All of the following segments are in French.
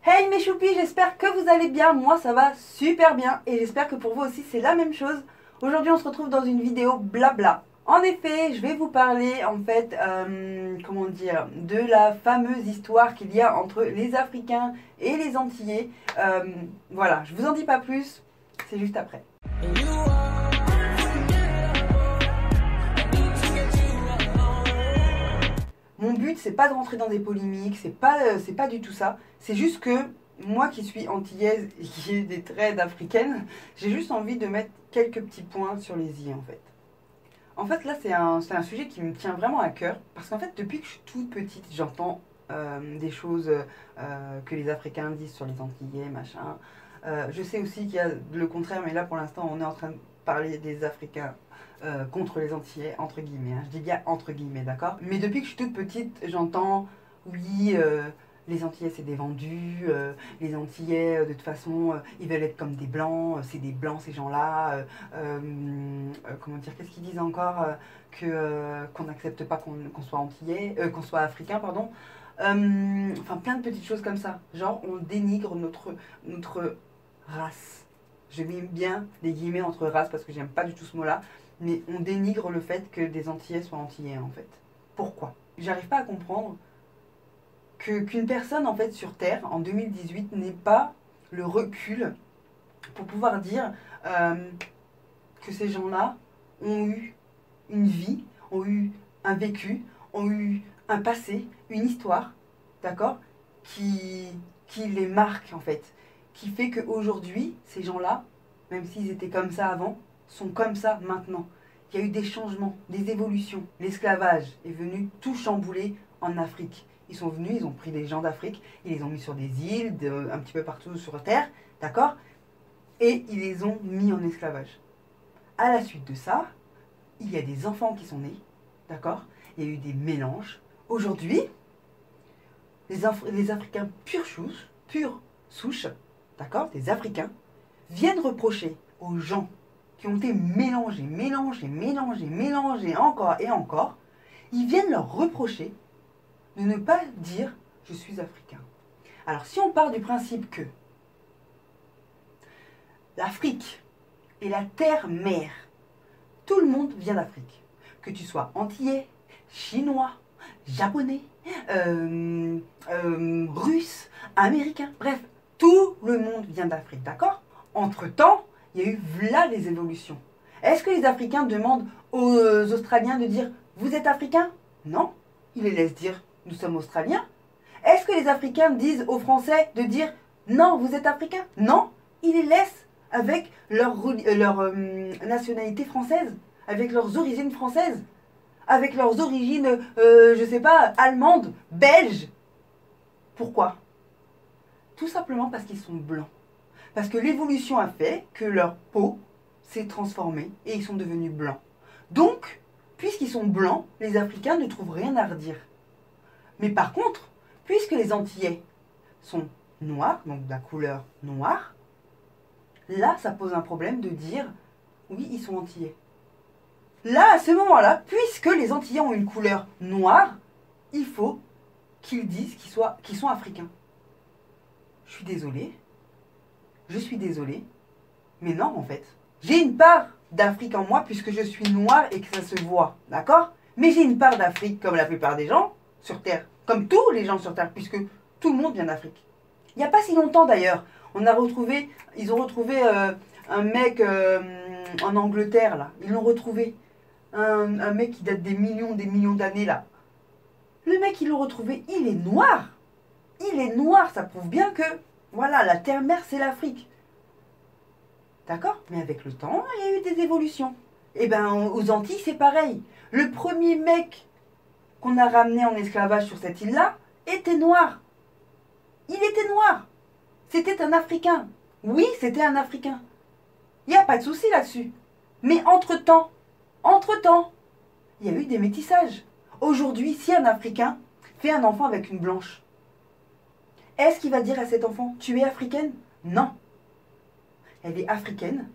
Hey mes choupis, j'espère que vous allez bien, moi ça va super bien et j'espère que pour vous aussi c'est la même chose. Aujourd'hui on se retrouve dans une vidéo blabla. En effet, je vais vous parler en fait, comment dire, de la fameuse histoire qu'il y a entre les Africains et les Antillais. Voilà, je vous en dis pas plus, c'est juste après. Mon but, c'est pas de rentrer dans des polémiques, c'est pas du tout ça. C'est juste que moi qui suis antillaise et qui ai des traits d'africaine, j'ai juste envie de mettre quelques petits points sur les i en fait. En fait, là, c'est un sujet qui me tient vraiment à cœur parce qu'en fait, depuis que je suis toute petite, j'entends des choses que les Africains disent sur les Antillais, machin. Je sais aussi qu'il y a le contraire, mais là, pour l'instant, on est en train de parler des Africains contre les Antillais, entre guillemets. Hein. Je dis bien entre guillemets, d'accord? Mais depuis que je suis toute petite, j'entends, oui, les Antillais, c'est des vendus, les Antillais, de toute façon, ils veulent être comme des Blancs, c'est des Blancs, ces gens-là. Comment dire, qu'est-ce qu'ils disent encore qu'on n'accepte pas qu'on soit Antillais, qu'on soit Africain, pardon. Enfin, plein de petites choses comme ça. Genre, on dénigre notre race. Je mets bien des guillemets entre race parce que j'aime pas du tout ce mot-là. Mais on dénigre le fait que des Antillais soient Antillais en fait. Pourquoi? J'arrive pas à comprendre qu'une personne en fait sur Terre en 2018 n'ait pas le recul pour pouvoir dire que ces gens-là ont eu une vie, ont eu un vécu, ont eu un passé, une histoire, d'accord, qui les marque en fait, qui fait qu'aujourd'hui, ces gens-là, même s'ils étaient comme ça avant, sont comme ça maintenant. Il y a eu des changements, des évolutions. L'esclavage est venu tout chambouler en Afrique. Ils sont venus, ils ont pris des gens d'Afrique, ils les ont mis sur des îles, un petit peu partout sur Terre, d'accord, et ils les ont mis en esclavage. À la suite de ça, il y a des enfants qui sont nés, d'accord, il y a eu des mélanges. Aujourd'hui, les Africains pure souche, d'accord, des Africains, viennent reprocher aux gens qui ont été mélangés encore et encore, ils viennent leur reprocher de ne pas dire je suis africain. Alors si on part du principe que l'Afrique est la terre-mère, tout le monde vient d'Afrique. Que tu sois antillais, chinois, japonais, russe, américain, bref, tout le monde vient d'Afrique, d'accord? Entre-temps, il y a eu là des évolutions. Est-ce que les Africains demandent aux Australiens de dire « Vous êtes Africain ?» Non, ils les laissent dire « Nous sommes Australiens ». Est-ce que les Africains disent aux Français de dire « Non, vous êtes Africain ?» Non, ils les laissent avec leur nationalité française, avec leurs origines françaises, avec leurs origines, je sais pas, allemandes, belges. Pourquoi? Tout simplement parce qu'ils sont blancs. Parce que l'évolution a fait que leur peau s'est transformée et ils sont devenus blancs. Donc, puisqu'ils sont blancs, les Africains ne trouvent rien à redire. Mais par contre, puisque les Antillais sont noirs, donc de la couleur noire, là, ça pose un problème de dire, oui, ils sont Antillais. Là, à ce moment-là, puisque les Antillais ont une couleur noire, il faut qu'ils disent qu'ils sont africains. Je suis désolée, mais non en fait. J'ai une part d'Afrique en moi puisque je suis noire et que ça se voit, d'accord? Mais j'ai une part d'Afrique comme la plupart des gens sur Terre, comme tous les gens sur Terre, puisque tout le monde vient d'Afrique. Il n'y a pas si longtemps d'ailleurs, ils ont retrouvé un mec en Angleterre là, ils l'ont retrouvé, un mec qui date des millions d'années là. Le mec ils l'ont retrouvé, il est noir. Il est noir, ça prouve bien que, voilà, la terre-mère, c'est l'Afrique. D'accord? Mais avec le temps, il y a eu des évolutions. Et bien, aux Antilles, c'est pareil. Le premier mec qu'on a ramené en esclavage sur cette île-là était noir. Il était noir. C'était un Africain. Oui, c'était un Africain. Il n'y a pas de souci là-dessus. Mais entre-temps, il y a eu des métissages. Aujourd'hui, si un Africain fait un enfant avec une blanche, est-ce qu'il va dire à cet enfant « Tu es africaine ?» Non. Elle est africaine,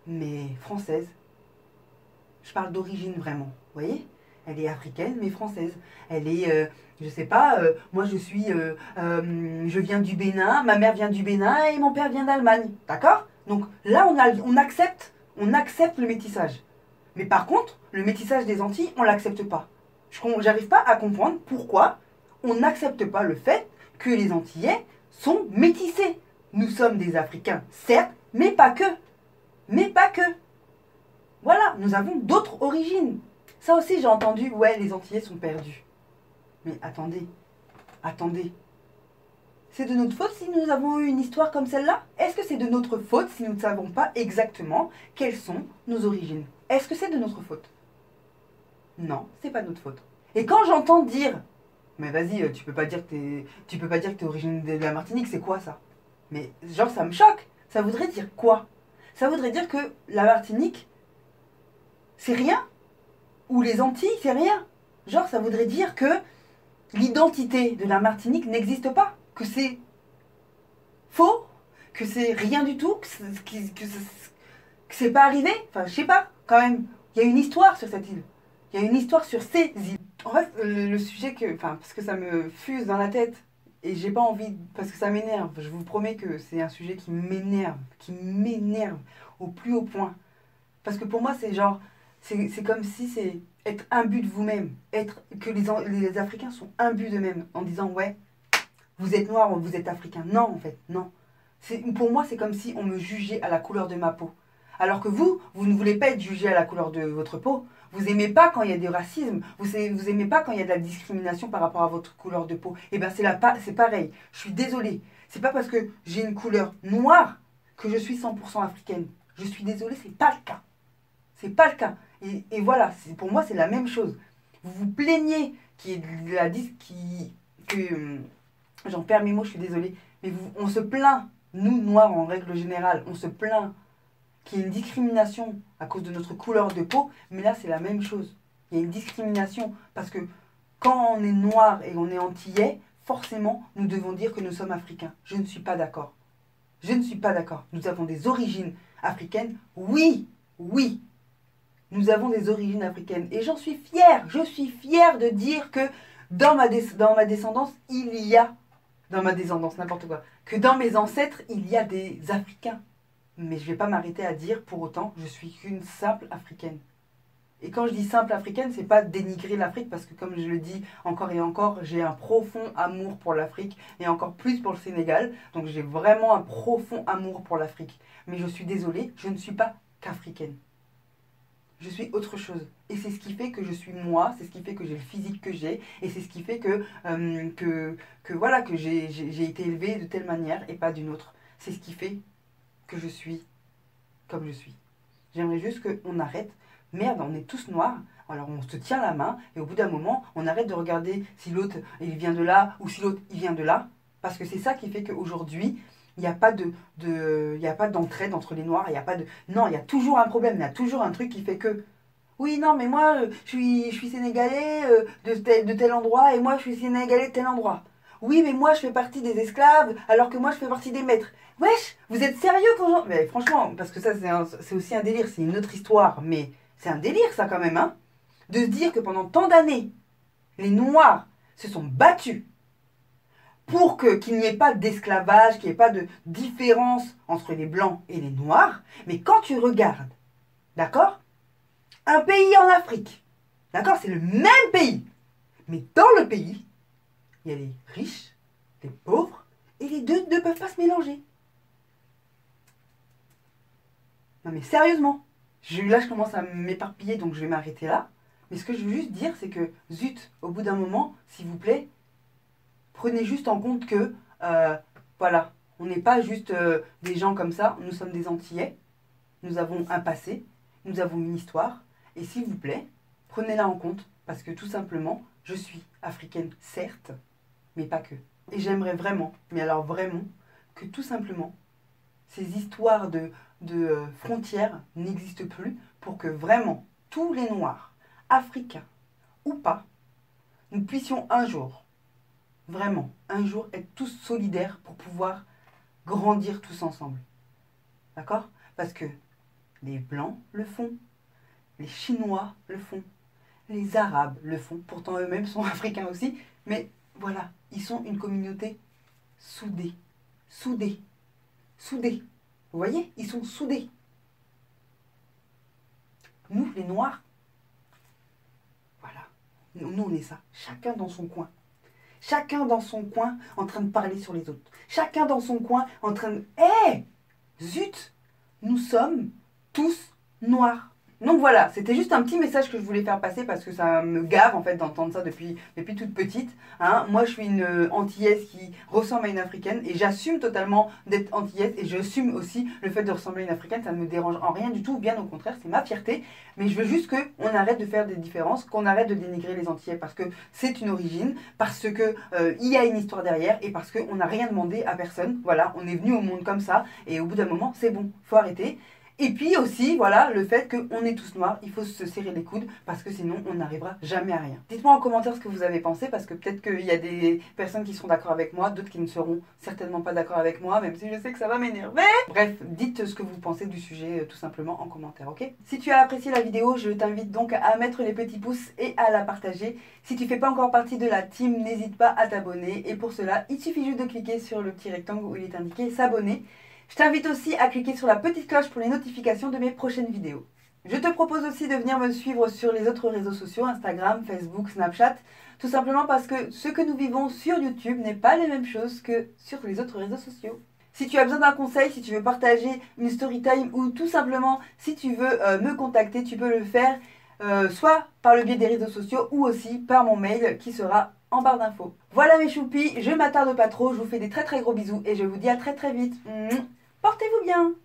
mais française. Je parle d'origine vraiment, vous voyez? Elle est africaine, mais française. Elle est, je sais pas, moi je viens du Bénin, ma mère vient du Bénin et mon père vient d'Allemagne. D'accord? Donc là, on accepte le métissage. Mais par contre, le métissage des Antilles, on l'accepte pas. J'arrive pas à comprendre pourquoi on n'accepte pas le fait que les Antillais sont métissés. Nous sommes des Africains, certes, mais pas que. Mais pas que. Voilà, nous avons d'autres origines. Ça aussi, j'ai entendu, ouais, les Antillais sont perdus. Mais attendez, attendez. C'est de notre faute si nous avons eu une histoire comme celle-là? Est-ce que c'est de notre faute si nous ne savons pas exactement quelles sont nos origines? Est-ce que c'est de notre faute? Non, c'est pas de notre faute. Et quand j'entends dire, mais vas-y, tu peux pas dire que t'es originaire de la Martinique, c'est quoi ça? Mais genre, ça me choque. Ça voudrait dire quoi? Ça voudrait dire que la Martinique, c'est rien? Ou les Antilles, c'est rien? Genre, ça voudrait dire que l'identité de la Martinique n'existe pas? Que c'est faux? Que c'est rien du tout? Que c'est pas arrivé? Enfin, je sais pas, quand même. Il y a une histoire sur cette île. Il y a une histoire sur ces îles. En fait, le sujet enfin, parce que ça me fuse dans la tête et j'ai pas envie, parce que ça m'énerve. Je vous promets que c'est un sujet qui m'énerve au plus haut point. Parce que pour moi, c'est genre, c'est comme si c'est être imbu de vous-même, que les Africains sont imbus d'eux-mêmes en disant ouais, vous êtes noir, vous êtes africain. Non, en fait, non. Pour moi, c'est comme si on me jugeait à la couleur de ma peau. Alors que vous ne voulez pas être jugé à la couleur de votre peau. Vous aimez pas quand il y a du racisme. Vous aimez pas quand il y a de la discrimination par rapport à votre couleur de peau. Et bien, c'est pareil. Je suis désolée. C'est pas parce que j'ai une couleur noire que je suis 100% africaine. Je suis désolée, c'est pas le cas. C'est pas le cas. Et voilà, pour moi, c'est la même chose. Vous vous plaignez que j'en perds mes mots, je suis désolée. Mais on se plaint, nous, noirs, en règle générale, on se plaint qu'il y ait une discrimination à cause de notre couleur de peau. Mais là, c'est la même chose. Il y a une discrimination parce que quand on est noir et on est antillais, forcément, nous devons dire que nous sommes africains. Je ne suis pas d'accord. Je ne suis pas d'accord. Nous avons des origines africaines. Oui, oui. Nous avons des origines africaines. Et j'en suis fière. Je suis fière de dire que dans ma descendance, il y a... Dans ma descendance, n'importe quoi. Que dans mes ancêtres, il y a des Africains. Mais je ne vais pas m'arrêter à dire pour autant, je suis qu'une simple africaine. Et quand je dis simple africaine, c'est pas dénigrer l'Afrique, parce que comme je le dis encore et encore, j'ai un profond amour pour l'Afrique, et encore plus pour le Sénégal. Donc j'ai vraiment un profond amour pour l'Afrique. Mais je suis désolée, je ne suis pas qu'africaine. Je suis autre chose. Et c'est ce qui fait que je suis moi, c'est ce qui fait que j'ai le physique que j'ai, et c'est ce qui fait que voilà, que j'ai été élevée de telle manière et pas d'une autre. C'est ce qui fait que je suis comme je suis. J'aimerais juste qu'on arrête. Merde, on est tous noirs. Alors on se tient la main et au bout d'un moment, on arrête de regarder si l'autre il vient de là ou si l'autre il vient de là. Parce que c'est ça qui fait qu'aujourd'hui, il n'y a pas d'entraide entre les noirs. Il y a pas de, non, il y a toujours un problème. Il y a toujours un truc qui fait que oui, non, mais moi, je suis sénégalais de tel endroit et moi, je suis sénégalais de tel endroit. Oui, mais moi, je fais partie des esclaves alors que moi, je fais partie des maîtres. Wesh, vous êtes sérieux quand j'en... Mais franchement, parce que ça, c'est aussi un délire, c'est une autre histoire, mais c'est un délire, ça, quand même, hein. De se dire que pendant tant d'années, les Noirs se sont battus pour qu'il n'y ait pas d'esclavage, qu'il n'y ait pas de différence entre les Blancs et les Noirs. Mais quand tu regardes, d'accord, un pays en Afrique, d'accord, c'est le même pays, mais dans le pays, il y a les riches, les pauvres, et les deux ne peuvent pas se mélanger. Non mais sérieusement, là je commence à m'éparpiller, donc je vais m'arrêter là. Mais ce que je veux juste dire, c'est que, zut, au bout d'un moment, s'il vous plaît, prenez juste en compte que, voilà, on n'est pas juste des gens comme ça, nous sommes des Antillais, nous avons un passé, nous avons une histoire, et s'il vous plaît, prenez-la en compte, parce que tout simplement, je suis africaine, certes, mais pas que. Et j'aimerais vraiment, mais alors vraiment, que tout simplement, ces histoires de frontières n'existent plus pour que vraiment tous les Noirs, africains ou pas, nous puissions un jour, vraiment, un jour être tous solidaires pour pouvoir grandir tous ensemble. D'accord? Parce que les Blancs le font, les Chinois le font, Les Arabes le font, pourtant eux-mêmes sont africains aussi. Mais voilà, ils sont une communauté soudée. Soudée. Soudée. Vous voyez, ils sont soudés. Nous, les Noirs, voilà. Nous, on est ça. Chacun dans son coin. Chacun dans son coin en train de parler sur les autres. Chacun dans son coin en train de... Zut! Nous sommes tous noirs. Donc voilà, c'était juste un petit message que je voulais faire passer parce que ça me gave en fait d'entendre ça depuis toute petite. Hein. Moi je suis une antillaise qui ressemble à une africaine et j'assume totalement d'être antillaise et j'assume aussi le fait de ressembler à une africaine, ça ne me dérange en rien du tout, bien au contraire, c'est ma fierté. Mais je veux juste qu'on arrête de faire des différences, qu'on arrête de dénigrer les antillais parce que c'est une origine, parce que il y a une histoire derrière et parce qu'on n'a rien demandé à personne. Voilà, on est venu au monde comme ça et au bout d'un moment c'est bon, faut arrêter. Et puis aussi, voilà, le fait qu'on est tous noirs, il faut se serrer les coudes parce que sinon on n'arrivera jamais à rien. Dites-moi en commentaire ce que vous avez pensé parce que peut-être qu'il y a des personnes qui seront d'accord avec moi, d'autres qui ne seront certainement pas d'accord avec moi, même si je sais que ça va m'énerver. Bref, dites ce que vous pensez du sujet tout simplement en commentaire, ok? Si tu as apprécié la vidéo, je t'invite donc à mettre les petits pouces et à la partager. Si tu ne fais pas encore partie de la team, n'hésite pas à t'abonner et pour cela, il suffit juste de cliquer sur le petit rectangle où il est indiqué s'abonner. Je t'invite aussi à cliquer sur la petite cloche pour les notifications de mes prochaines vidéos. Je te propose aussi de venir me suivre sur les autres réseaux sociaux, Instagram, Facebook, Snapchat, tout simplement parce que ce que nous vivons sur YouTube n'est pas les mêmes choses que sur les autres réseaux sociaux. Si tu as besoin d'un conseil, si tu veux partager une story time ou tout simplement si tu veux me contacter, tu peux le faire soit par le biais des réseaux sociaux ou aussi par mon mail qui sera en barre d'infos. Voilà mes choupis, je m'attarde pas trop, je vous fais des très gros bisous et je vous dis à très vite. Portez-vous bien!